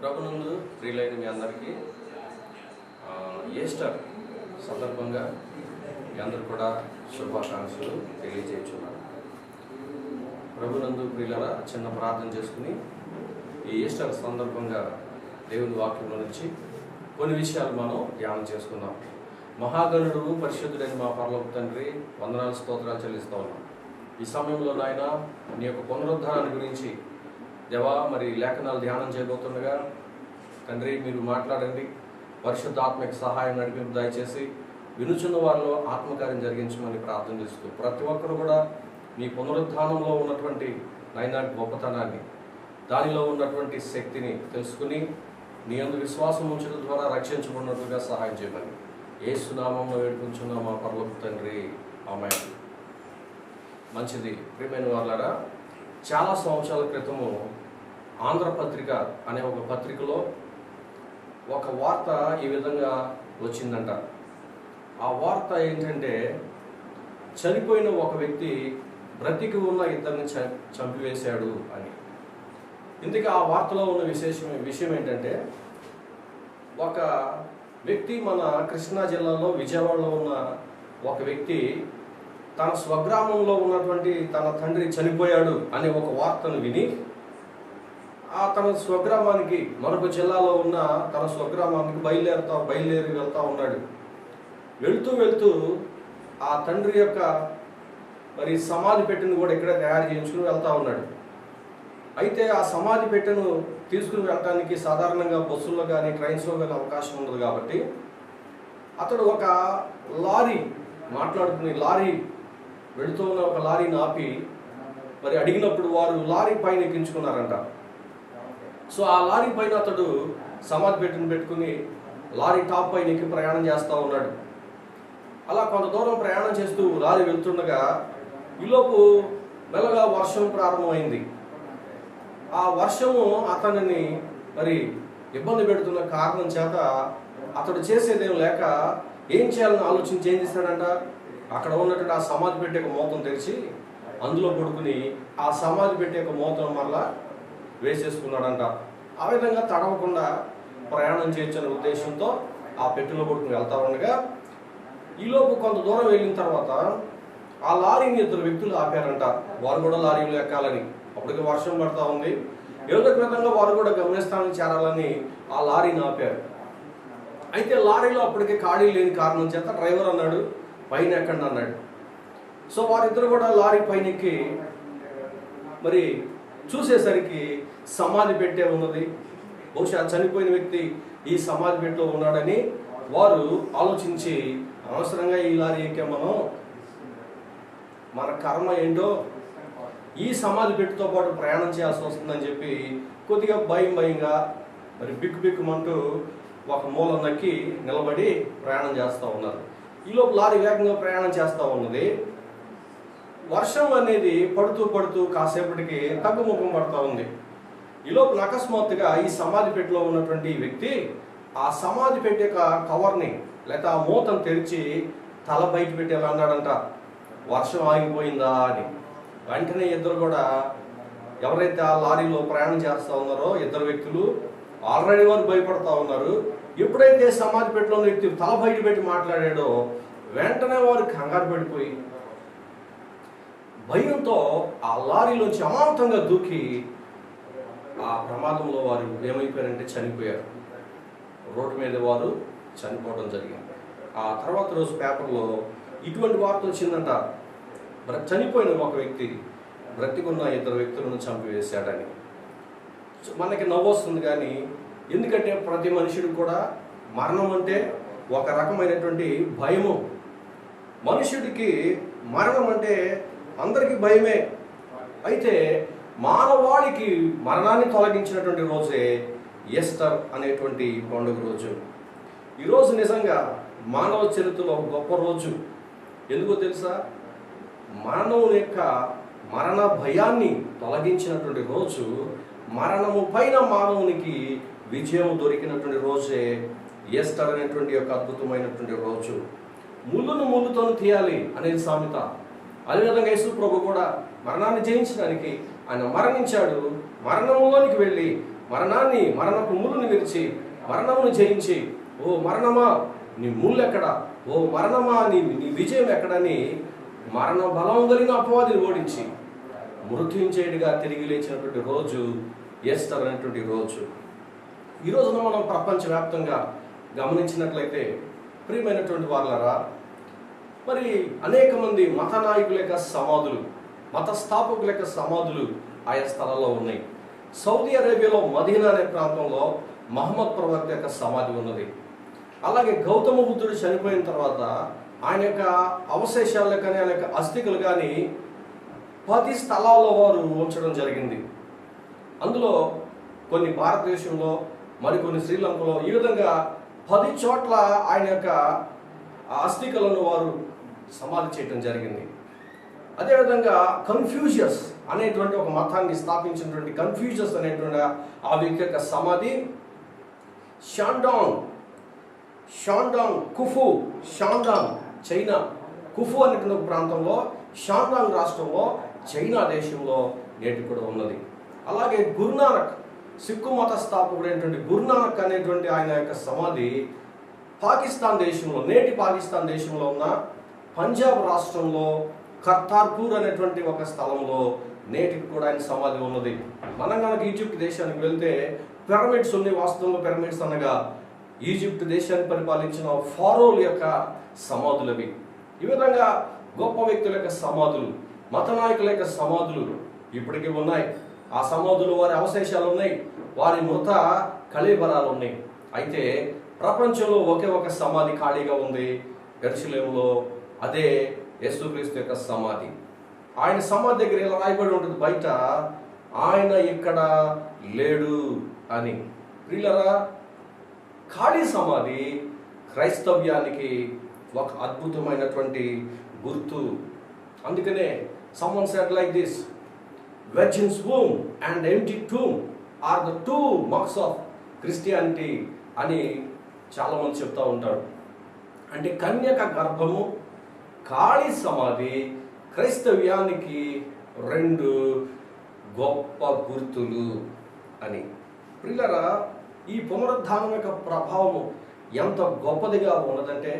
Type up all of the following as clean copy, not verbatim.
ప్రభునందు ప్రియులైన మీ అందరికీ ఈస్టర్ సందర్భంగా మీ అందరూ కూడా శుభాకాంక్షలు తెలియజేస్తున్నాను. ప్రభునందు ప్రియులరా, చిన్న ప్రార్థన చేసుకుని ఈ ఈస్టర్ సందర్భంగా దేవుని వాక్యంలో నుంచి కొన్ని విషయాలు మనం ధ్యానం చేసుకుందాం. మహాగణుడు పరిశుద్ధుడైన మా పరలోక తండ్రి, వందనాలు స్తోత్రాలు చెల్లిస్తూ ఉన్నాం. ఈ సమయంలో నాయన నీ యొక్క పునరుద్ధారాన్ని గురించి దేవా మరి లేఖనాలు ధ్యానం చేయబోతుండగా తండ్రి మీరు మాట్లాడండి. పరిశుద్ధాత్మక సహాయం నడిపింపు దయచేసి వినుచున్న వారిలో ఆత్మకార్యం జరిగించమని ప్రార్థన చేస్తూ ప్రతి ఒక్కరు కూడా మీ పునరుద్ధానంలో ఉన్నటువంటి నాయన గొప్పతనాన్ని, దానిలో ఉన్నటువంటి శక్తిని తెలుసుకుని నీ యందు విశ్వాసం ఉంచడం ద్వారా రక్షించబడినట్లుగా సహాయం చేయమని యేసు నామములో వేడుకుంటున్నాం మా పరలోక తండ్రి, ఆమేన్. మంచిది. ప్రియమైన వారులారా, చాలా సంవత్సరాల క్రితము ఆంధ్రపత్రిక అనే ఒక పత్రికలో ఒక వార్త ఈ విధంగా వచ్చిందంట. ఆ వార్త ఏంటంటే, చనిపోయిన ఒక వ్యక్తి బ్రతికి ఉన్న ఇద్దరిని చంపివేశాడు అని. ఇందుకే ఆ వార్తలో ఉన్న విషయం ఏంటంటే, ఒక వ్యక్తి మన కృష్ణా జిల్లాలో విజయవాడలో ఉన్న ఒక వ్యక్తి తన స్వగ్రామంలో ఉన్నటువంటి తన తండ్రి చనిపోయాడు అనే ఒక వార్తను విని తన స్వగ్రామానికి, మరొక జిల్లాలో ఉన్న తన స్వగ్రామానికి బయలుదేరి వెళ్తా ఉన్నాడు. వెళ్తూ ఆ తండ్రి యొక్క మరి సమాధి పెట్టెను కూడా ఇక్కడే తయారు చేయించుకుని వెళ్తా ఉన్నాడు. అయితే ఆ సమాధి పెట్టెను తీసుకుని వెళ్ళడానికి సాధారణంగా బస్సుల్లో కానీ ట్రైన్స్లో కానీ అవకాశం ఉండదు కాబట్టి అతడు ఒక లారీ వెళుతూ ఉన్న ఒక లారీని ఆపి మరి అడిగినప్పుడు వారు లారీ పైన ఎక్కించుకున్నారంట. సో ఆ లారీ పైన అతడు సమాధి పెట్టెను పెట్టుకుని లారీ టాప్ పైన ఎక్కి ప్రయాణం చేస్తూ ఉన్నాడు. అలా కొంత దూరం ప్రయాణం చేస్తూ లారీ వెళ్తుండగా ఈలోపు మెల్లగా వర్షం ప్రారంభమైంది. ఆ వర్షము అతనిని మరి ఇబ్బంది పెడుతున్న కారణం చేత అతడు చేసేదేం లేక ఏం చేయాలని ఆలోచించి ఏం చేశాడంట, అక్కడ ఉన్నటువంటి ఆ సమాధి పెట్టే ఒక మూతను తెరిచి అందులో పడుకుని ఆ సమాధి పెట్టే ఒక మూతను మరలా వేసేసుకున్నాడంట. ఆ విధంగా తడవకుండా ప్రయాణం చేయొచ్చనే ఉద్దేశంతో ఆ పెట్టెలో పడుకుని వెళ్తా ఉండగా ఈలోపు కొంత దూరం వెళ్ళిన తర్వాత ఆ లారీని ఇద్దరు వ్యక్తులు ఆపారంట. వారు కూడా లారీలో ఎక్కాలని. అప్పటికి వర్షం పడతా ఉంది. ఏదో విధంగా వారు కూడా గమ్యస్థానం చేరాలని ఆ లారీని ఆపారు. అయితే లారీలో అప్పటికే ఖాళీ లేని కారణం చేత డ్రైవర్ అన్నాడు, పైన ఎక్కండి అన్నాడు. సో వారిద్దరు కూడా లారీ పైన ఎక్కి మరి చూసేసరికి సమాధి పెట్టే ఉన్నది. బహుశా చనిపోయిన వ్యక్తి ఈ సమాధి పెట్టెలో ఉన్నాడని వారు ఆలోచించి, అవసరంగా ఈ లారీ ఎక్కే మన కర్మ ఏంటో ఈ సమాధి పెట్టెతో పాటు ప్రయాణం చేయాల్సి వస్తుందని చెప్పి కొద్దిగా భయంగా మరి బిక్కుమంటూ ఒక మూల నక్కి నిలబడి ప్రయాణం చేస్తూ ఉన్నారు. ఈలోపు లారీ వేగంగా ప్రయాణం చేస్తూ ఉన్నది. వర్షం అనేది పడుతూ కాసేపటికి తగ్గుముఖం పడుతూ ఉంది. ఈలోపు అకస్మాత్తుగా ఈ సమాధి పెట్టెలో ఉన్నటువంటి వ్యక్తి ఆ సమాధి పెట్టే కవర్ని లేక ఆ మూతను తెరిచి తల బయట పెట్టేలా అన్నాడంట, వర్షం ఆగిపోయిందా అని. వెంటనే ఇద్దరు కూడా, ఎవరైతే ఆ లారీలో ప్రయాణం చేస్తూ ఉన్నారో ఇద్దరు వ్యక్తులు ఆల్రెడీ వారు భయపడతా ఉన్నారు. ఎప్పుడైతే సమాధి పెట్టెలో ఉన్న వ్యక్తి తల బయట పెట్టి మాట్లాడాడో వెంటనే వారు కంగారు పడిపోయి భయంతో ఆ లారీలోంచి అమాంతంగా దూకి ఆ ప్రమాదంలో వారు ఏమైపోయారంటే చనిపోయారు. రోడ్డు మీద వారు చనిపోవడం జరిగింది. ఆ తర్వాత రోజు పేపర్లో ఇటువంటి వార్త వచ్చిందంట, చనిపోయిన ఒక వ్యక్తి బ్రతికున్న ఇద్దరు వ్యక్తులను చంపివేశాడని. మనకి నవ్వు వస్తుంది కానీ, ఎందుకంటే ప్రతి మనుషుడికి కూడా మరణం అంటే ఒక రకమైనటువంటి భయము. మనుషుడికి మరణం అంటే అందరికీ భయమే. అయితే మానవాళికి మరణాన్ని తొలగించినటువంటి రోజే ఈస్టర్ అనేటువంటి పండుగ రోజు. ఈరోజు నిజంగా మానవ చరిత్రలో ఒక గొప్ప రోజు. ఎందుకో తెలుసా? మరణం యొక్క మరణ భయాన్ని తొలగించినటువంటి రోజు, మరణము పైన మానవునికి విజయం దొరికినటువంటి రోజే ఈస్టర్ అనేటువంటి ఒక అద్భుతమైనటువంటి రోజు. ముళ్ళును ముళ్ళుతో తీయాలి అనేది సామెత. అదేవిధంగా యేసు ప్రభు కూడా మరణాన్ని జయించడానికి ఆయన మరణించాడు. మరణంలోనికి వెళ్ళి మరణపు ముళ్ళుని విరిచి మరణమును జయించి, ఓ మరణమా నీ ముళ్ళు ఎక్కడ, ఓ మరణమా నీ విజయం ఎక్కడని మరణ బలం కలిగిన అపవాదిని ఓడించి మృత్యుంజయుడిగా తిరిగి లేచినటువంటి రోజు ఈస్టర్ అనేటువంటి రోజు. ఈ రోజున మనం ప్రపంచవ్యాప్తంగా గమనించినట్లయితే ప్రియమైనటువంటి వాళ్ళరా, మరి అనేక మంది మత నాయకుల యొక్క సమాధులు, మత స్థాపకుల యొక్క సమాధులు ఆయా స్థలాల్లో ఉన్నాయి. సౌదీ అరేబియాలో మదీనా అనే ప్రాంతంలో మహమ్మద్ ప్రవక్త యొక్క సమాధి ఉన్నది. అలాగే గౌతమ బుద్ధుడు చనిపోయిన తర్వాత ఆయన యొక్క అవశేషాలు కానీ ఆయన యొక్క అస్థికలు కానీ 10 స్థలాల్లో వారు ఉంచడం జరిగింది. అందులో కొన్ని భారతదేశంలో, మరికొన్ని శ్రీలంకలో, ఈ విధంగా 10 చోట్ల ఆయన యొక్క అస్థికలను వారు సమాధి చేయడం జరిగింది. అదేవిధంగా కన్ఫ్యూషియస్ అనేటువంటి ఒక మతాన్ని స్థాపించినటువంటి కన్ఫ్యూషియస్ అనేటువంటి ఆ వ్యక్తి యొక్క సమాధి షాండాంగ్ కుఫు, చైనా, కుఫు అనేటువంటి ఒక ప్రాంతంలో షాండాంగ్ రాష్ట్రంలో చైనా దేశంలో నేటి కూడా ఉన్నది. అలాగే గురునానక్, సిక్కు మత స్థాపకుడైనటువంటి గురునానక్ అనేటువంటి ఆయన యొక్క సమాధి పాకిస్తాన్ దేశంలో, నేటి పాకిస్తాన్ దేశంలో ఉన్న పంజాబ్ రాష్ట్రంలో కర్తార్పూర్ అనేటువంటి ఒక స్థలంలో నేటికి కూడా ఆయన సమాధి ఉన్నది. మనం కనుక ఈజిప్ట్ దేశానికి వెళ్తే పిరమిడ్స్ ఉన్నాయి. వాస్తవంలో పిరమిడ్స్ అనగా ఈజిప్ట్ దేశాన్ని పరిపాలించిన ఫారోల యొక్క సమాధులు అవి. ఈ విధంగా గొప్ప వ్యక్తుల యొక్క సమాధులు, మత నాయకుల యొక్క సమాధులు ఇప్పటికీ ఉన్నాయి. ఆ సమాధులు వారి అవశేషాలు ఉన్నాయి, వారి మృత కళేబరాలు ఉన్నాయి. అయితే ప్రపంచంలో ఒకే ఒక సమాధి ఖాళీగా ఉంది యెరూషలేములో, అదే యేసుక్రీస్తు యొక్క సమాధి. ఆయన సమాధి దగ్గర ఇలా రాయబడి ఉంటుంది బయట, ఆయన ఇక్కడ లేడు అని. ప్రియులారా, ఖాళీ సమాధి క్రైస్తవ్యానికి ఒక అద్భుతమైనటువంటి గుర్తు. అందుకనే someone said like this, virgin's womb and empty tomb are the two marks of Christianity అని చాలా మంది చెప్తా ఉంటారు. అంటే కన్యక గర్భము, ఖాళీ సమాధి క్రైస్తవ్యానికి 2 గొప్ప గుర్తులు అని. ప్రియులారా, ఈ పునరుద్ధానం యొక్క ప్రభావము ఎంత గొప్పదిగా ఉన్నదంటే,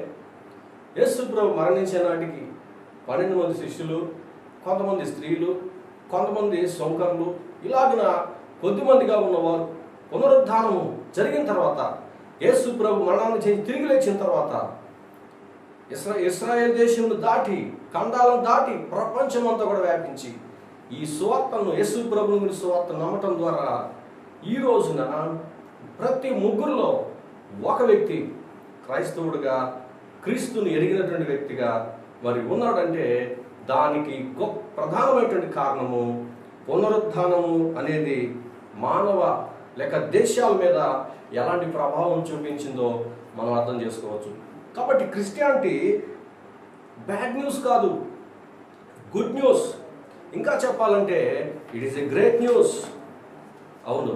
యేసు ప్రభు మరణించే నాటికి 12 మంది శిష్యులు, కొంతమంది స్త్రీలు, కొంతమంది సౌకర్లు, ఇలాగున కొద్దిమందిగా ఉన్నవారు పునరుద్ధానము జరిగిన తర్వాత, యేసు ప్రభు మరణాన్ని చేసి తిరిగి లేచిన తర్వాత ఇస్రాయేల్ దేశంను దాటి, ఖండాలను దాటి ప్రపంచమంతా కూడా వ్యాపించి ఈ సువార్తను, యేసు ప్రభు గురించి సువార్త నమ్మటం ద్వారా ఈ రోజున ప్రతి ముగ్గురులో ఒక వ్యక్తి క్రైస్తవుడిగా, క్రీస్తుని ఎరిగినటువంటి వ్యక్తిగా మరి ఉన్నాడంటే దానికి గొప్ప ప్రధానమైనటువంటి కారణము పునరుద్ధానము అనేది మానవ లేక దేశాల మీద ఎలాంటి ప్రభావం చూపించిందో మనం అర్థం చేసుకోవచ్చు. కాబట్టి క్రిస్టియానిటీ బ్యాడ్ న్యూస్ కాదు, గుడ్ న్యూస్. ఇంకా చెప్పాలంటే it is a great news. అవును,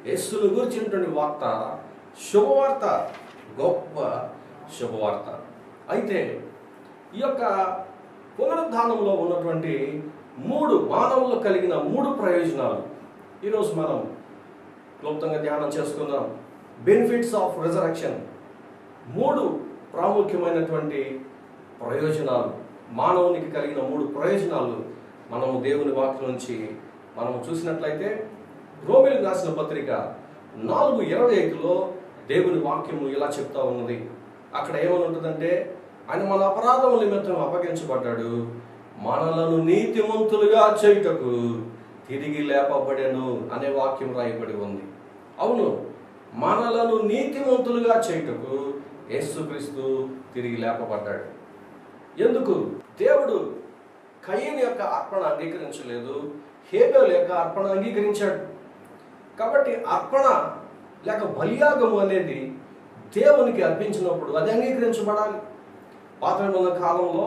యేసుని గురించినటువంటి వార్త శుభవార్త, గొప్ప శుభవార్త. అయితే ఈ యొక్క పునరుద్ధానంలో ఉన్నటువంటి 3 మానవుల్లో కలిగిన 3 ప్రయోజనాలు ఈరోజు మనం క్లుప్తంగా ధ్యానం చేసుకుందాం. బెనిఫిట్స్ ఆఫ్ రిజరక్షన్, 3 ప్రాముఖ్యమైనటువంటి ప్రయోజనాలు, మానవునికి కలిగిన 3 ప్రయోజనాలు మనము దేవుని వాక్యం నుంచి మనము చూసినట్లయితే, రోమీయులకు రాసిన పత్రిక 4:25లో దేవుని వాక్యము ఇలా చెప్తా ఉన్నది. అక్కడ ఏమని ఉంటుందంటే, ఆయన మన అపరాధముల నిమిత్తం అప్పగించబడ్డాడు, మనలను నీతిమంతులుగా చేయుటకు తిరిగి లేపబడెను అనే వాక్యం రాయబడి ఉంది. అవును, మనలను నీతిమంతులుగా చేయుటకు యేసుక్రీస్తు తిరిగి లేపబడ్డాడు. ఎందుకు? దేవుడు కయీను యొక్క అర్పణ అంగీకరించలేదు, హేబెలు యొక్క అర్పణ అంగీకరించాడు. కాబట్టి అర్పణ లేక బలియాగము అనేది దేవునికి అర్పించినప్పుడు అది అంగీకరించబడాలి. పాత నిబంధన కాలంలో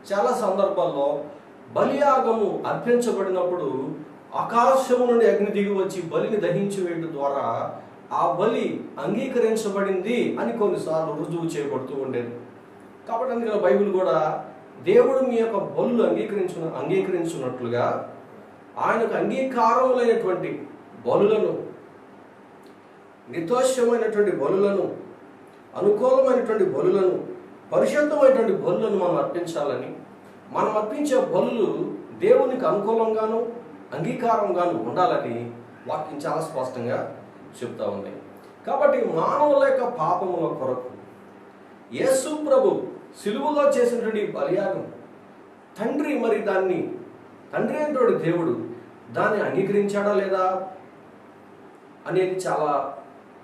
చాలా సందర్భాల్లో బలియాగము అర్పించబడినప్పుడు ఆకాశము నుండి అగ్ని దిగి వచ్చి బలిని దహించి వేయడం ద్వారా ఆ బలి అంగీకరించబడింది అని కొన్నిసార్లు రుజువు చేయబడుతూ ఉండేది. కాబట్టి అందుకని బైబిల్ కూడా దేవుడు మీ యొక్క బలులు అంగీకరించినట్లుగా ఆయనకు అంగీకారములైనటువంటి బలులను నిర్దోషమైనటువంటి బలులను, అనుకూలమైనటువంటి బలులను, పరిశుద్ధమైనటువంటి బలులను మనం అర్పించాలని, మనం అర్పించే బలులు దేవునికి అనుకూలంగాను అంగీకారంగాను ఉండాలని వాక్యం చాలా స్పష్టంగా చెప్తా ఉంది. కాబట్టి మానవుల యొక్క పాపముల కొరకు యేసు ప్రభు సిలువలో చేసినటువంటి బలియాగం తండ్రి అయినటువంటి దేవుడు దాన్ని అంగీకరించాడా లేదా అనేది చాలా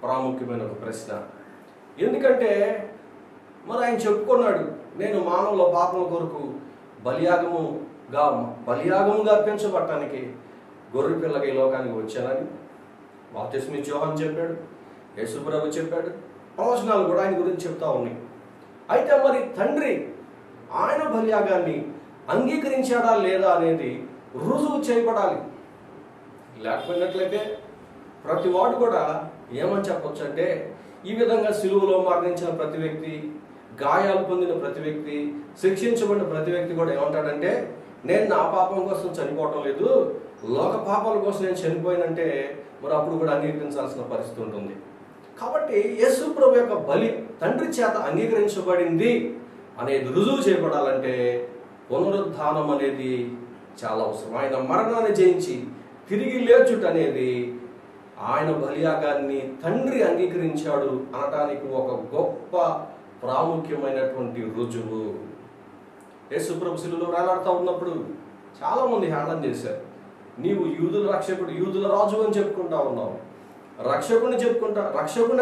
ప్రాముఖ్యమైన ఒక ప్రశ్న. ఎందుకంటే మరి ఆయన చెప్పుకున్నాడు, నేను మానవుల పాపముల కొరకు బలియాగముగా అర్పించబడటానికి గొర్రె పిల్లగా ఈ లోకానికి వచ్చానని బాప్తిస్మా యోహాను చెప్పాడు, యేసు ప్రభు చెప్పాడు, ప్రవచనాలు కూడా ఆయన గురించి చెప్తా ఉన్నాయి. అయితే మరి తండ్రి ఆయన బలియాగాన్ని అంగీకరించాడా లేదా అనేది రుజువు చేయబడాలి. లేకపోయినట్లయితే ప్రతి వాడు కూడా ఏమని చెప్పొచ్చు అంటే, ఈ విధంగా సిలువలో మరణించిన ప్రతి వ్యక్తి, గాయాలు పొందిన ప్రతి వ్యక్తి, శిక్షించబడిన ప్రతి వ్యక్తి కూడా ఏమంటాడంటే, నేను నా పాపం కోసం చనిపోవటం లేదు, లోక పాపాల కోసం నేను చనిపోయినంటే మరి అప్పుడు కూడా అంగీకరించాల్సిన పరిస్థితి ఉంటుంది. కాబట్టి యేసు ప్రభు యొక్క బలి తండ్రి చేత అంగీకరించబడింది అనేది రుజువు చేయబడాలంటే పునరుద్ధానం అనేది చాలా అవసరం. ఆయన మరణాన్ని జయించి తిరిగి లేచుట అనేది, ఆయన బలియాగాన్ని తండ్రి అంగీకరించాడు అనటానికి ఒక గొప్ప ప్రాముఖ్యమైనటువంటి రుజువు. యేసు ప్రభు శిలువలో వేలాడుతూ ఉన్నప్పుడు చాలామంది హేళన చేశారు. నీవు యూదుల రక్షకుడు, యూదుల రాజు అని చెప్పుకుంటా ఉన్నావు, రక్షకుని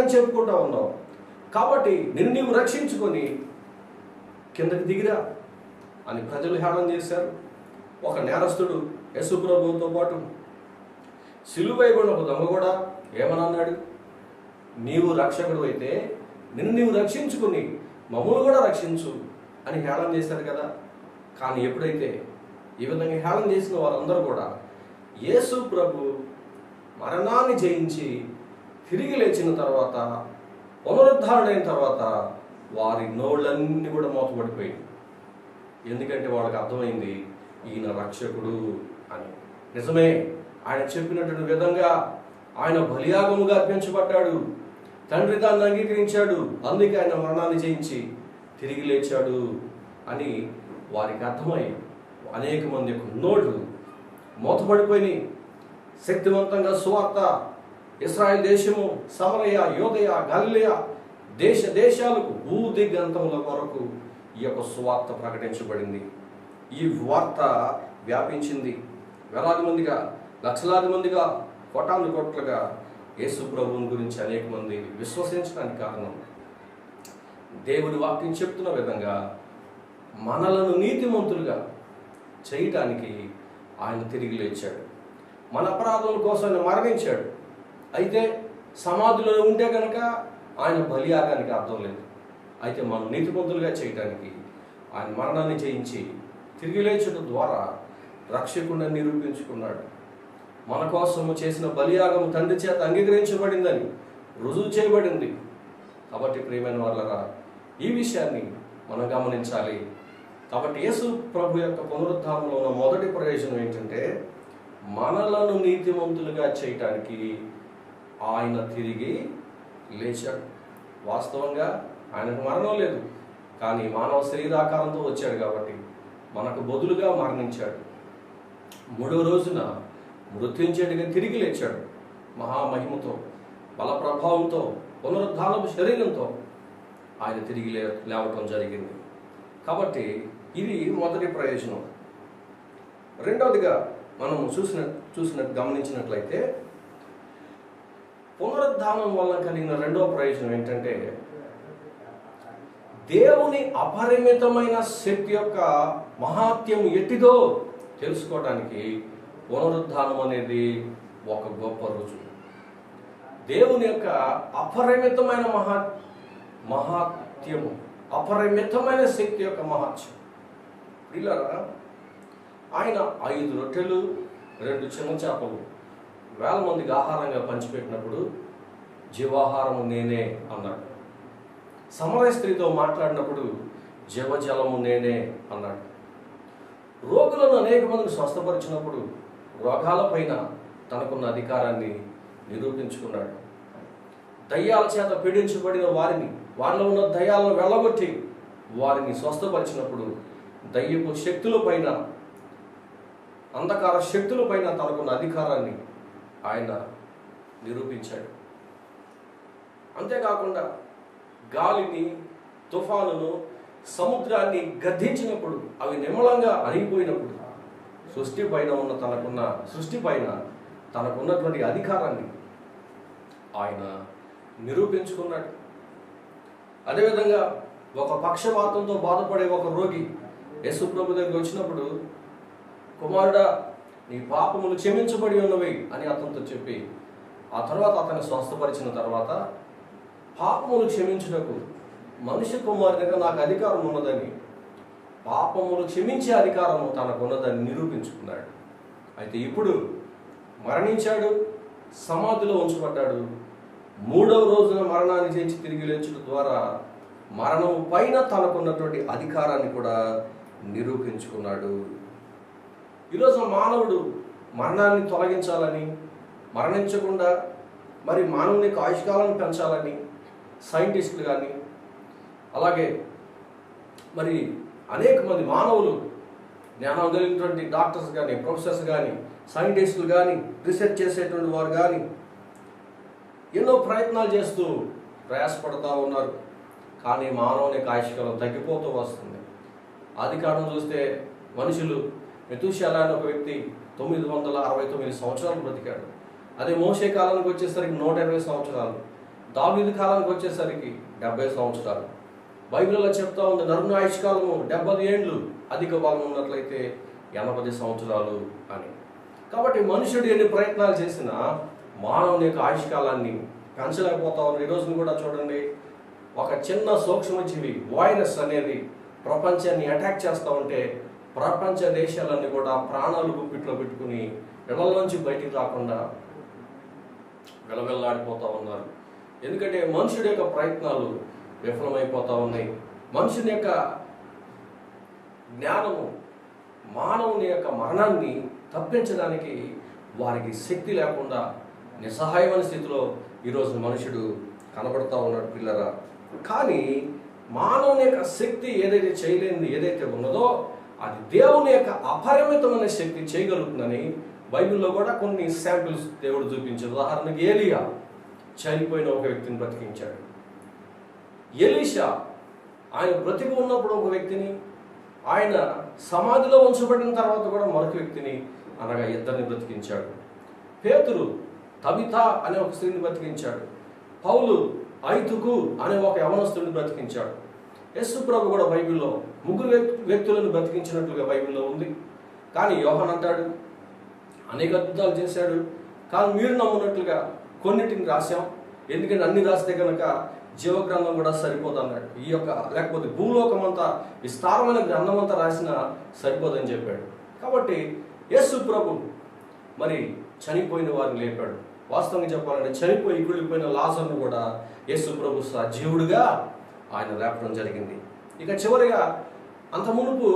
అని చెప్పుకుంటా ఉన్నావు, కాబట్టి నిన్ను నీవు రక్షించుకొని కిందకి దిగిరా అని ప్రజలు హేళన చేశారు. ఒక నేరస్తుడు యేసు ప్రభువుతో పాటు సిలువైబడిన ఒక దొంగ కూడా ఏమన్నాడు, నీవు రక్షకుడు అయితే నిన్ను నీవు రక్షించుకుని మమ్మల్ని కూడా రక్షించు అని హేళన చేశారు కదా. కానీ ఎప్పుడైతే ఈ విధంగా హేళన చేసిన వారందరూ కూడా యేసు ప్రభు మరణాన్ని జయించి తిరిగి లేచిన తర్వాత, పునరుద్ధరణైన తర్వాత వారి నోళ్ళన్నీ కూడా మూతపడిపోయింది. ఎందుకంటే వాళ్ళకి అర్థమైంది ఈయన రక్షకుడు అని. నిజమే, ఆయన చెప్పినటువంటి విధంగా ఆయన బలియాగముగా అర్పించబడ్డాడు, తండ్రి దాన్ని అంగీకరించాడు, అందుకే ఆయన మరణాన్ని జయించి తిరిగి లేచాడు అని వారికి అర్థమై అనేక మంది నోళ్ళు మూతపడిపోయినాయి. శక్తివంతంగా సువార్త ఇశ్రాయేల్ దేశము, సమరయ, యోదయ, గలిలయ దేశాలకు భూదిగంతముల వరకు ఈ యొక్క సువార్త ప్రకటించబడింది. ఈ వార్త వ్యాపించింది. వేలాది మందిగా, లక్షలాది మందిగా, కోటాను కోట్లుగా యేసు ప్రభువుని గురించి అనేక మంది విశ్వసించడానికి కారణం దేవుడి వాక్యం చెప్తున్న విధంగా మనలను నీతిమంతులుగా చేయటానికి ఆయన తిరిగి లేచాడు. మన అపరాధముల కోసం ఆయన మరణించాడు. అయితే సమాధిలో ఉంటే కనుక ఆయన బలియాగానికి అర్థం లేదు. అయితే మనం నీతిమంతులుగా చేయటానికి ఆయన మరణాన్ని జయించి తిరిగి లేచడం ద్వారా రక్షకుడిని నిరూపించుకున్నాడు. మన కోసము చేసిన బలియాగం తండ్రి చేత అంగీకరించబడిందని రుజువు చేయబడింది. కాబట్టి ప్రియమైన వాళ్ళరా, ఈ విషయాన్ని మనం గమనించాలి. కాబట్టి యేసు ప్రభు యొక్క పునరుద్ధానంలో ఉన్న మొదటి ప్రయోజనం ఏంటంటే, మనలను నీతిమంతులుగా చేయటానికి ఆయన తిరిగి లేచాడు. వాస్తవంగా ఆయనకు మరణం లేదు, కానీ మానవ శరీరాకారంతో వచ్చాడు కాబట్టి మనకు బదులుగా మరణించాడు. మూడవ రోజున మృత్యుంజయుడిగా తిరిగి లేచాడు. మహామహిమతో, బల ప్రభావంతో, పునరుద్ధానపు శరీరంతో ఆయన తిరిగి లేవటం జరిగింది. కాబట్టి ఇది మొదటి ప్రయోజనం. రెండవదిగా మనం గమనించినట్లయితే పునరుద్ధానం వల్ల కలిగిన రెండవ ప్రయోజనం ఏంటంటే, దేవుని అపరిమితమైన శక్తి యొక్క మహాత్యం ఎట్టిదో తెలుసుకోవడానికి పునరుద్ధానం అనేది ఒక గొప్ప రుజువు. దేవుని యొక్క అపరిమితమైన మహాత్యము, అపరిమితమైన శక్తి యొక్క మహాత్యం. పిల్లరా, ఆయన 5 రొట్టెలు 2 చిన్న చేపలు 1000 మందికి ఆహారంగా పంచిపెట్టినప్పుడు జీవాహారము నేనే అన్నాడు. సమరయ స్త్రీతో మాట్లాడినప్పుడు జీవజలము నేనే అన్నాడు. రోగులను అనేక మందిని స్వస్థపరిచినప్పుడు రోగాల పైన తనకున్న అధికారాన్ని నిరూపించుకున్నాడు. దయ్యాల చేత పీడించబడిన వారిని, వారిలో ఉన్న దయ్యాలను వెళ్ళగొట్టి వారిని స్వస్థపరిచినప్పుడు దయ్యపు శక్తుల పైన, అంధకార శక్తుల పైన తనకున్న అధికారాన్ని ఆయన నిరూపించాడు. అంతేకాకుండా గాలిని, తుఫానును, సముద్రాన్ని గద్దించినప్పుడు అవి నిమ్మలంగా అణిగిపోయినప్పుడు సృష్టి పైన తనకున్నటువంటి అధికారాన్ని ఆయన నిరూపించుకున్నాడు. అదేవిధంగా ఒక పక్షవాతంతో బాధపడే ఒక రోగి యేసు ప్రభు దగ్గరికి వచ్చినప్పుడు, కుమారుడా, నీ పాపములు క్షమించబడి ఉన్నవి అని అతనితో చెప్పి ఆ తర్వాత అతన్ని స్వస్థపరిచిన తర్వాత, పాపములు క్షమించుటకు మనిషి కుమారునిగా నాకు అధికారం ఉన్నదని, పాపములు క్షమించే అధికారము తనకున్నదని నిరూపించుకున్నాడు. అయితే ఇప్పుడు మరణించాడు, సమాధిలో ఉంచబడ్డాడు. 3వ రోజున మరణాన్ని జయించి తిరిగి లేచడం ద్వారా మరణము పైన తనకున్నటువంటి అధికారాన్ని కూడా నిరూపించుకున్నాడు. ఈరోజు మానవుడు మరణాన్ని తొలగించాలని, మరణించకుండా మరి మానవుని యొక్క ఆయుష్కాలను పెంచాలని సైంటిస్టులు కానీ, అలాగే మరి అనేక మంది మానవులు, జ్ఞానం కలిగినటువంటి డాక్టర్స్ కానీ, ప్రొఫెసర్స్ కానీ, సైంటిస్టులు కానీ, రీసెర్చ్ చేసేటువంటి వారు కానీ ఎన్నో ప్రయత్నాలు చేస్తూ ప్రయాసపడుతూ ఉన్నారు. కానీ మానవుని యొక్క ఆయుష్కాలం తగ్గిపోతూ వస్తుంది. ఆది కాండం చూస్తే మనుషులు, మెతూషెల అనే ఒక వ్యక్తి 969 సంవత్సరాలు బ్రతికాడు. అదే మోషే కాలానికి వచ్చేసరికి 120 సంవత్సరాలు, దావీదు కాలానికి వచ్చేసరికి 70 సంవత్సరాలు. బైబిల్లో చెప్తా ఉంది నరుని ఆయుష్కాలము 70 ఏండ్లు, అధిక భాగం ఉన్నట్లయితే 80 సంవత్సరాలు అని. కాబట్టి మనుషుడు ఎన్ని ప్రయత్నాలు చేసినా మానవుని యొక్క ఆయుష్కాలాన్ని పెంచలేకపోతా ఉన్నారు. ఈ రోజున కూడా చూడండి, ఒక చిన్న సూక్ష్మజీవి వైరస్ అనేది ప్రపంచాన్ని అటాక్ చేస్తూ ఉంటే ప్రపంచ దేశాలన్నీ కూడా ప్రాణాలు గుప్పిట్లో పెట్టుకుని ఇళ్లలోంచి బయటికి రాకుండా వెలవెల్లాడిపోతూ ఉన్నారు. ఎందుకంటే మనుషుడి యొక్క ప్రయత్నాలు విఫలమైపోతూ ఉన్నాయి. మనుషుని యొక్క జ్ఞానము మానవుని యొక్క మరణాన్ని తప్పించడానికి వారికి శక్తి లేకుండా నిస్సహాయమైన స్థితిలో ఈరోజు మనుషుడు కనబడుతూ ఉన్నాడు పిల్లరా. కానీ మానవుని యొక్క శక్తి ఏదైతే చేయలేనిది ఏదైతే ఉన్నదో అది దేవుని యొక్క అపరిమితమైన శక్తి చేయగలుగుతుందని బైబిల్లో కూడా కొన్ని శాంపిల్స్ దేవుడు చూపించాడు. ఉదాహరణకి ఏలియా చనిపోయిన ఒక వ్యక్తిని బ్రతికించాడు. ఎలీషా ఆయన బ్రతికి ఉన్నప్పుడు ఒక వ్యక్తిని, ఆయన సమాధిలో ఉంచబడిన తర్వాత కూడా మరొక వ్యక్తిని, అనగా ఇద్దరిని బ్రతికించాడు. పేతురు తబిత అనే ఒక స్త్రీని బ్రతికించాడు. పౌలు ఐతుకు అనే ఒక యవనస్తుడిని బ్రతికించాడు. యేసు ప్రభు కూడా బైబిల్లో 3 వ్యక్తులను బ్రతికించినట్లుగా బైబిల్లో ఉంది. కానీ యోహాన్ అంటాడు అనేక అద్భుతాలు చేశాడు, కానీ మీరు నమ్మున్నట్లుగా కొన్నిటిని రాశాం, ఎందుకంటే అన్ని రాస్తే కనుక జీవగ్రంథం కూడా సరిపోదు అన్నాడు. ఈ యొక్క లేకపోతే భూలోకమంతా విస్తారమైన గ్రంథం అంతా రాసినా సరిపోదని చెప్పాడు. కాబట్టి యేసు ప్రభు మరి చనిపోయిన వారిని లేపాడు. వాస్తవంగా చెప్పాలంటే చనిపోయి కుళ్ళిపోయిన లాజర్ను కూడా యేసు ప్రభు సజీవుడిగా ఆయన లేపడం జరిగింది. ఇక చివరిగా అంత మునుపు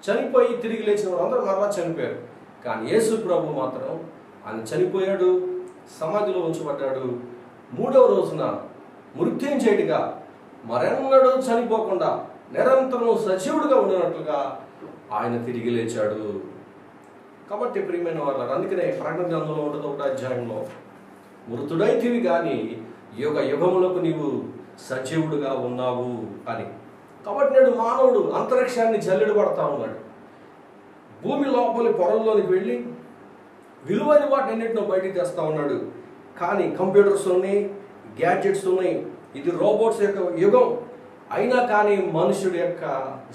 చనిపోయి తిరిగి లేచిన వారు అందరూ మరలా చనిపోయారు. కానీ యేసు ప్రభు మాత్రం ఆయన చనిపోయాడు, సమాధిలో ఉంచబడ్డాడు. 3వ రోజున మృత్యుంజయుడిగా మరెన్నడూ చనిపోకుండా నిరంతరం సజీవుడిగా ఉండినట్లుగా ఆయన తిరిగి లేచాడు. కాబట్టి ప్రియమైన వాళ్ళ, అందుకనే ప్రకటన గ్రంథంలో 1వ అధ్యాయంలో మృతుడైతివి కానీ యుగ యుగములకు నీవు సజీవుడుగా ఉన్నావు అని. కాబట్టి నేడు మానవుడు అంతరిక్షాన్ని జల్లెడు పడతా ఉన్నాడు. భూమి లోపలి పొరల్లోనికి వెళ్ళి విలువైన వాటిన్నింటినో బయటికి తెస్తా ఉన్నాడు. కానీ కంప్యూటర్స్ ఉన్నాయి, గ్యాడ్జెట్స్ ఉన్నాయి, ఇది రోబోట్స్ యొక్క యుగం. అయినా కానీ మనుషుడి యొక్క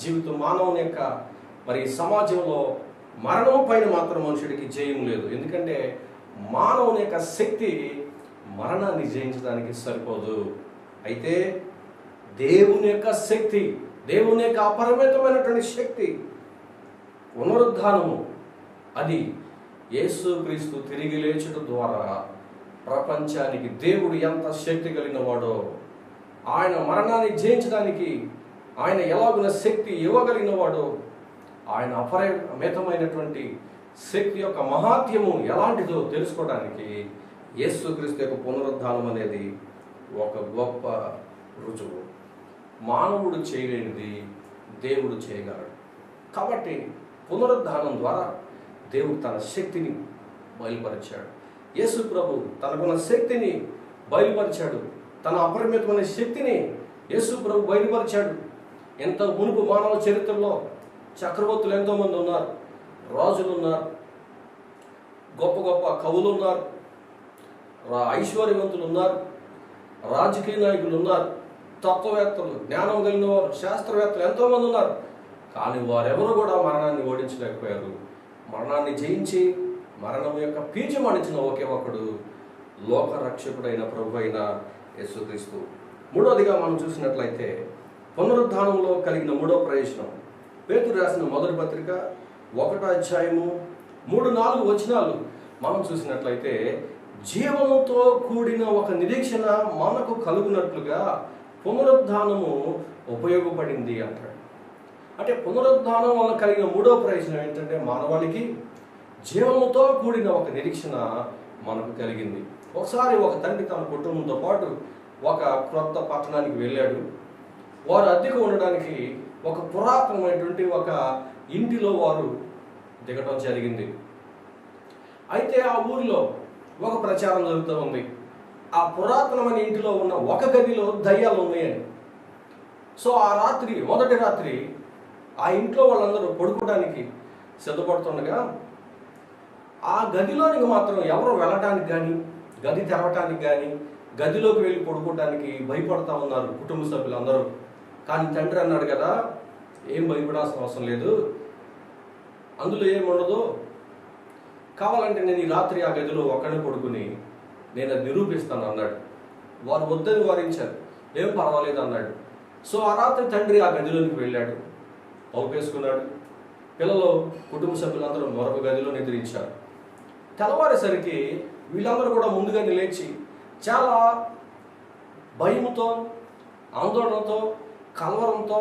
జీవితం, మానవుని యొక్క మరి సమాజంలో మరణం పైన మాత్రం మనుషుడికి జయం లేదు. ఎందుకంటే మానవుని యొక్క శక్తి మరణాన్ని జయించడానికి సరిపోదు. అయితే దేవుని యొక్క శక్తి, దేవుని యొక్క అపరిమితమైనటువంటి శక్తి, పునరుద్ధానము, అది యేసుక్రీస్తు తిరిగి లేచడం ద్వారా ప్రపంచానికి దేవుడు ఎంత శక్తి కలిగిన వాడో, ఆయన మరణాన్ని జయించడానికి ఆయన ఎలాగున శక్తి ఇవ్వగలిగిన వాడో, ఆయన అపరిమితమైనటువంటి శక్తి యొక్క మహాత్యము ఎలాంటిదో తెలుసుకోవడానికి యేసుక్రీస్తు యొక్క పునరుద్ధానం అనేది ఒక గొప్ప రుజువు. మానవుడు చేయలేనిది దేవుడు చేయగలడు. కాబట్టి పునరుద్ధానం ద్వారా దేవుడు తన శక్తిని బయలుపరిచాడు. యేసు ప్రభు తనకున్న శక్తిని బయలుపరిచాడు. తన అపరిమితమైన శక్తిని యేసు ప్రభు బయలుపరిచాడు. ఎంత మునుపు మానవ చరిత్రలో చక్రవర్తులు ఎంతోమంది ఉన్నారు, రాజులు ఉన్నారు, గొప్ప గొప్ప కవులు ఉన్నారు, ఐశ్వర్యవంతులు ఉన్నారు, రాజకీయ నాయకులు ఉన్నారు, తత్వవేత్తలు, జ్ఞానం కలిగిన వారు, శాస్త్రవేత్తలు ఎంతోమంది ఉన్నారు. కానీ వారెవరు కూడా మరణాన్ని ఓడించలేకపోయారు. మరణాన్ని జయించి మరణం యొక్క పీచు మణిచిన ఒకే ఒకడు లోకరక్షకుడైన ప్రభు అయిన యేసుక్రీస్తు. మూడోదిగా మనం చూసినట్లయితే పునరుద్ధానంలో కలిగిన మూడో ప్రయోజనం, పేతురు రాసిన మొదటి పత్రిక 1వ అధ్యాయము 3-4 వచనాలు మనం చూసినట్లయితే జీవముతో కూడిన ఒక నిరీక్షణ మనకు కలుగునట్లుగా పునరుద్ధానము ఉపయోగపడింది అంటాడు. అంటే పునరుద్ధానం వల్ల కలిగిన మూడో ప్రయోజనం ఏంటంటే మానవాళికి జీవముతో కూడిన ఒక నిరీక్షణ మనకు కలిగింది. ఒకసారి ఒక తండ్రి తన కుటుంబంతో పాటు ఒక క్రొత్త పట్టణానికి వెళ్ళాడు. వారు అద్దెకు ఉండడానికి ఒక పురాతనమైనటువంటి ఒక ఇంటిలో వారు దిగటం జరిగింది. అయితే ఆ ఊరిలో ఒక ప్రచారం జరుగుతూ ఉంది. ఆ పురాతనమైన ఇంటిలో ఉన్న ఒక గదిలో దయ్యాలు ఉన్నాయని. సో ఆ రాత్రి, మొదటి రాత్రి ఆ ఇంట్లో వాళ్ళందరూ పడుకోవడానికి సిద్ధపడుతుండగా ఆ గదిలోనికి మాత్రం ఎవరు వెళ్ళటానికి కానీ, గది తెరవటానికి కానీ, గదిలోకి వెళ్ళి పడుకోవడానికి భయపడతా ఉన్నారు కుటుంబ సభ్యులందరూ. కానీ తండ్రి అన్నాడు కదా, ఏం భయపడాల్సిన అవసరం లేదు, అందులో ఏముండదు, కావాలంటే నేను ఈ రాత్రి ఆ గదిలో ఒక్కడే పడుకుని నేను అది నిరూపిస్తాను అన్నాడు. వారు వద్దని వారించారు. ఏం పర్వాలేదు అన్నాడు. సో ఆ రాత్రి తండ్రి ఆ గదిలోనికి వెళ్ళాడు, పౌపేసుకున్నాడు. పిల్లలు, కుటుంబ సభ్యులందరూ మరొక గదిలో నిద్రించారు. తెల్లవారేసరికి వీళ్ళందరూ కూడా ముందుగానే లేచి చాలా భయముతో, ఆందోళనతో, కలవరంతో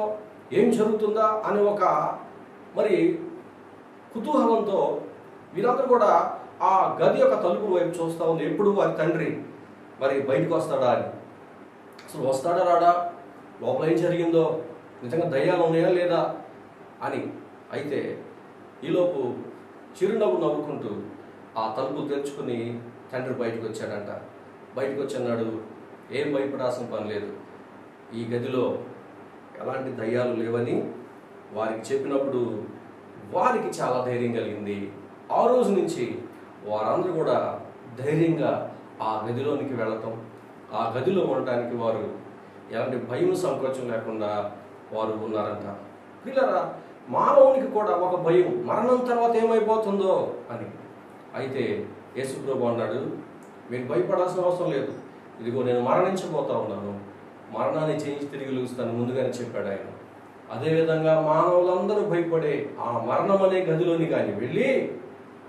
ఏం జరుగుతుందా అనే ఒక కుతూహలంతో వీరందరూ కూడా ఆ గది యొక్క తలుపు వైపు చూస్తూ ఉంది. ఎప్పుడు వారి తండ్రి బయటకు వస్తాడా అని. అసలు వస్తాడా రాడా, లోపల ఏం జరిగిందో, నిజంగా దయ్యాలు ఉన్నాయా లేదా అని. అయితే ఈలోపు చిరునవ్వు నవ్వుకుంటూ ఆ తలుపు తెరుచుకుని తండ్రి బయటకు వచ్చాడంట. బయటకు వచ్చన్నాడు, ఏం భయపడాల్సిన పని లేదు, ఈ గదిలో ఎలాంటి దయ్యాలు లేవని వారికి చెప్పినప్పుడు వారికి చాలా ధైర్యం కలిగింది. ఆ రోజు నుంచి వారందరూ కూడా ధైర్యంగా ఆ గదిలోనికి వెళ్ళటం, ఆ గదిలో ఉండటానికి వారు ఎలాంటి భయం సంకోచం లేకుండా వారు ఉన్నారంట. పిల్లరా, మానవునికి కూడా ఒక భయం, మరణం తర్వాత ఏమైపోతుందో అని. అయితే యేసు ప్రభు అన్నాడు, మీకు భయపడాల్సిన అవసరం లేదు, ఇదిగో నేను మరణించబోతా ఉన్నాను, మరణాన్ని చేయించి తిరిగి లూస్తాను ముందుగానే చెప్పాడు ఆయన. అదేవిధంగా మానవులందరూ భయపడే ఆ మరణం అనే గదిలోని కానీ వెళ్ళి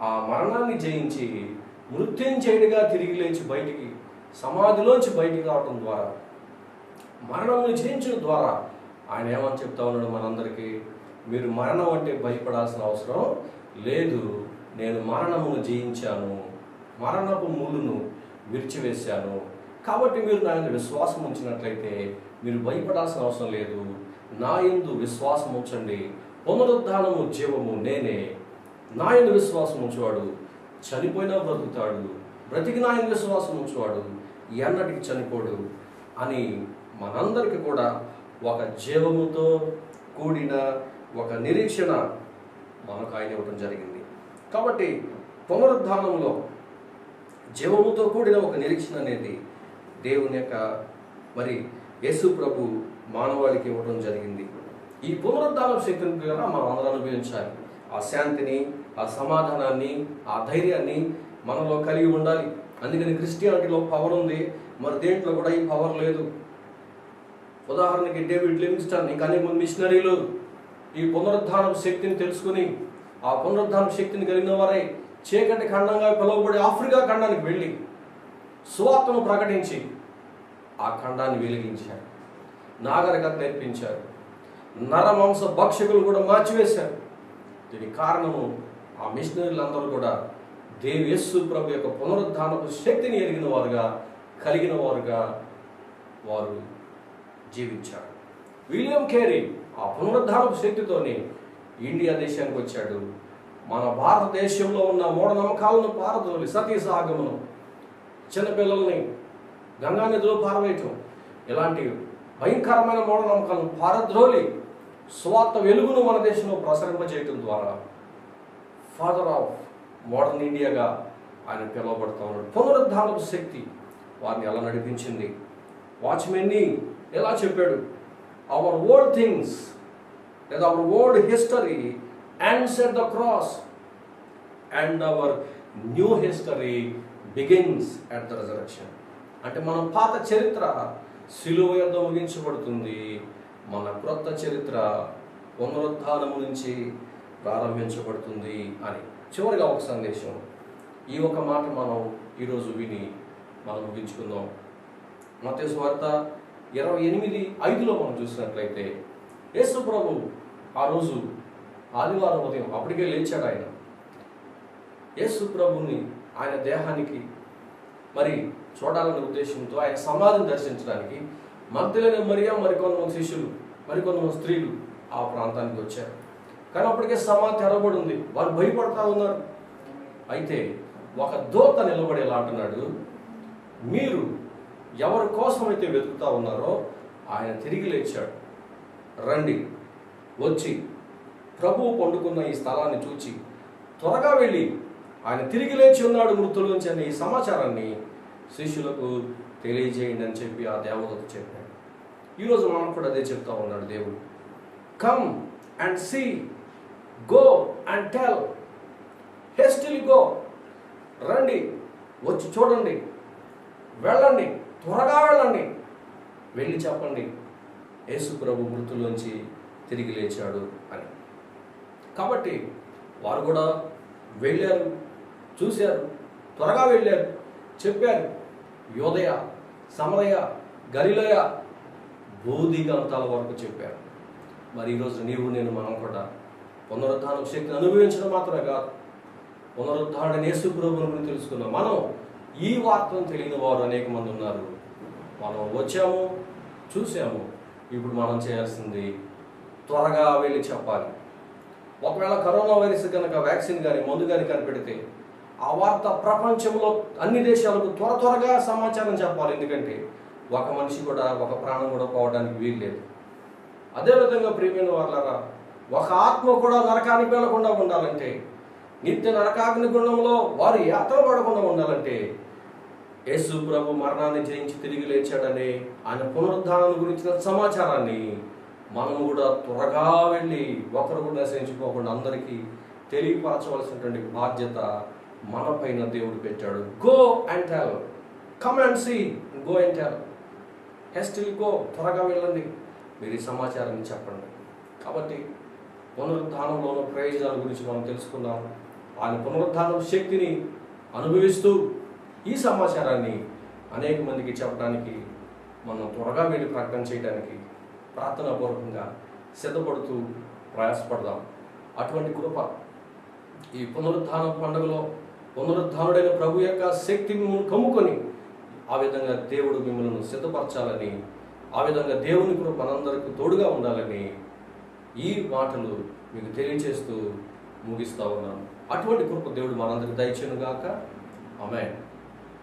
ఆ మరణాన్ని జయించి మృత్యుంజయుడిగా తిరిగి లేచి బయటికి, సమాధిలోంచి బయటికి రావటం ద్వారా, మరణంను జయించడం ద్వారా ఆయన ఏమని చెప్తా ఉన్నాడు మనందరికీ, మీరు మరణం అంటే భయపడాల్సిన అవసరం లేదు, నేను మరణమును జయించాను, మరణపు ముళ్ళును విరిచివేశాను, కాబట్టి మీరు నా యందు విశ్వాసం ఉంచినట్లయితే మీరు భయపడాల్సిన అవసరం లేదు, నా యందు విశ్వాసం ఉంచండి, పునరుద్ధానము జీవము నేనే, నా యందు విశ్వాసం ఉంచువాడు చనిపోయినా బ్రతుకుతాడు, బ్రతికి నా యందు విశ్వాసం ఉంచువాడు ఎన్నటికి చనిపోడు అని మనందరికీ కూడా ఒక జీవముతో కూడిన ఒక నిరీక్షణ మనకు ఆయన ఇవ్వడం జరిగింది. కాబట్టి పునరుద్ధానంలో జీవముతో కూడిన ఒక నిరీక్షణ అనేది దేవుని యొక్క యేసు ప్రభు మానవాళికి ఇవ్వడం జరిగింది. ఈ పునరుద్ధాన శక్తిని ద్వారా మనం అందరం అనుభవించాలి. ఆ శాంతిని, ఆ సమాధానాన్ని, ఆ ధైర్యాన్ని మనలో కలిగి ఉండాలి. అందుకని క్రిస్టియానిటీలో పవర్ ఉంది, మరి దేంట్లో కూడా ఈ పవర్ లేదు. ఉదాహరణకి డేవిడ్ లివింగ్స్టన్, ఇంకా అనేక మంది మిషనరీలు ఈ పునరుద్ధాన శక్తిని తెలుసుకుని, ఆ పునరుద్ధాన శక్తిని కలిగిన వారై చీకటి ఖండంగా పిలువబడే ఆఫ్రికా ఖండానికి వెళ్ళి సువార్తను ప్రకటించి ఆ ఖండాన్ని వెలిగించారు, నాగరికత నేర్పించారు, నరమాంస భక్షకులు కూడా మార్చివేశారు. దీనికి కారణము ఆ మిషనరీలందరూ కూడా యేసు ప్రభు యొక్క పునరుద్ధానపు శక్తిని ఎరిగిన వారుగా, కలిగిన వారుగా వారు జీవించారు. విలియం కేరీ ఆ పునరుద్ధానపు శక్తితోనే ఇండియా దేశానికి వచ్చాడు. మన భారతదేశంలో ఉన్న మూఢనమ్మకాలను పారదోలి, సతీ సహగమనం, చిన్నపిల్లల్ని గంగా నదిలో పారవేయటం, ఇలాంటి భయంకరమైన మూఢనమ్మకాలను పారద్రోలి స్వార్థ వెలుగును మన దేశంలో ప్రసరింపజేయటం ద్వారా ఫాదర్ ఆఫ్ మోడర్న్ ఇండియాగా ఆయన పిలువబడుతూ ఉన్నాడు. పునరుద్ధానపు శక్తి వారిని ఎలా నడిపించింది. వాచ్మెన్ని ఎలా చెప్పాడు, అవర్ ఓల్డ్ థింగ్స్ లేదా hour old history ends at the cross and our new history begins at the resurrection. అంటే మన పాత చరిత్ర సిలువ యొద్ద ముగించబడుతుంది, మన క్రొత్త చరిత్ర పునరుద్ధానము నుంచి ప్రారంభించబడుతుంది అని. చివరిగా ఒక సందేశం, ఈ ఒక మాట మనం ఈరోజు విని మనం ముగించుకుందాం. మత్తయి సువార్త 28:5 మనం చూసినట్లయితే యేసు ప్రభు ఆ రోజు ఆదివారం ఉదయం అప్పటికే లేచాడు. ఆయన యేసు ప్రభుని ఆయన దేహానికి మరి చూడాలనే ఉద్దేశంతో ఆయన సమాధిని దర్శించడానికి మగ్దలేనే మరియా, మరికొంతమంది శిష్యులు, మరికొంతమంది స్త్రీలు ఆ ప్రాంతానికి వచ్చారు. కానీ అప్పటికే సమాధి తెరబడి ఉంది, వారు భయపడతా ఉన్నారు. అయితే ఒక దూత నిలబడి ఎలా అంటున్నాడు, మీరు ఎవరి కోసం అయితే వెతుకుతా ఉన్నారో ఆయన తిరిగి లేచాడు, రండి, వచ్చి ప్రభువు పండుకున్న ఈ స్థలాన్ని చూచి త్వరగా వెళ్ళి ఆయన తిరిగి లేచి ఉన్నాడు మృతుల నుంచి అనే ఈ సమాచారాన్ని శిష్యులకు తెలియజేయండి అని చెప్పి ఆ దేవదూత చెప్పాడు. ఈరోజు మనం కూడా అదే చెప్తా ఉన్నాడు దేవుడు. Come and see, go and tell, హేస్టిలీ go, రండి, వచ్చి చూడండి, వెళ్ళండి, త్వరగా వెళ్ళండి, వెళ్ళి చెప్పండి యేసు ప్రభు మృతుల్లోంచి తిరిగి లేచాడు అని. కాబట్టి వారు కూడా వెళ్ళారు, చూశారు, త్వరగా వెళ్ళారు, చెప్పారు. యోదయ, సమరయ, గలిలయ, భూదిగంతాల వరకు చెప్పారు. మరి ఈరోజు నీవు నేను మనం కూడా పునరుద్ధాన శక్తిని అనుభవించడం మాత్రమే కాదు, పునరుద్ధారణ యేసు ప్రభువుని గురించి తెలుసుకున్నాం. మనం ఈ వార్తను తెలియని వారు అనేక మంది ఉన్నారు. మనం వచ్చాము, చూసాము, ఇప్పుడు మనం చేయాల్సింది త్వరగా వెళ్ళి చెప్పాలి. ఒకవేళ కరోనా వైరస్ కనుక వ్యాక్సిన్ కానీ మందు కానీ కనిపెడితే ఆ వార్త ప్రపంచంలో అన్ని దేశాలకు త్వరగా సమాచారం చెప్పాలి. ఎందుకంటే ఒక మనిషి కూడా, ఒక ప్రాణం కూడా పోవడానికి వీలు లేదు. అదేవిధంగా ప్రియమైన వాళ్ళారా, ఒక ఆత్మ కూడా నరకానికి వెళ్లకుండా ఉండాలంటే, నిత్య నరకాగ్ని గుండంలో వారు యాత్ర పడకుండా ఉండాలంటే యేసు ప్రభు మరణాన్ని జయించి తిరిగి లేచాడనే ఆయన పునరుద్ధానం గురించిన సమాచారాన్ని మనం కూడా త్వరగా వెళ్ళి ఒకరు కూడా నశించుకోకుండా అందరికీ తెలియపరచవలసినటువంటి బాధ్యత మన పైన దేవుడు పెట్టాడు. Go and tell, come and see, go and tell, హెస్టిల్ go, త్వరగా వెళ్ళండి, మీరు ఈ సమాచారాన్ని చెప్పండి. కాబట్టి పునరుద్ధానంలో ఉన్న ప్రయోజనాల గురించి మనం తెలుసుకుందాం. ఆయన పునరుద్ధానం శక్తిని అనుభవిస్తూ ఈ సమాచారాన్ని అనేక మందికి చెప్పడానికి, మనం త్వరగా వెళ్ళి ప్రకటన చేయడానికి ప్రార్థనాపూర్వకంగా సిద్ధపడుతూ ప్రయాసపడదాం. అటువంటి కృప ఈ పునరుద్ధాన పండుగలో పునరుద్ధానుడైన ప్రభు యొక్క శక్తి మిమ్మల్ని కమ్ముకొని ఆ విధంగా దేవుడు మిమ్మల్ని సిద్ధపరచాలని, ఆ విధంగా దేవుని కృప మనందరికీ తోడుగా ఉండాలని ఈ మాటలు మీకు తెలియచేస్తూ ముగిస్తూ ఉన్నాను. అటువంటి కృప దేవుడు మనందరికీ దయచేయును గాక. ఆమేన్.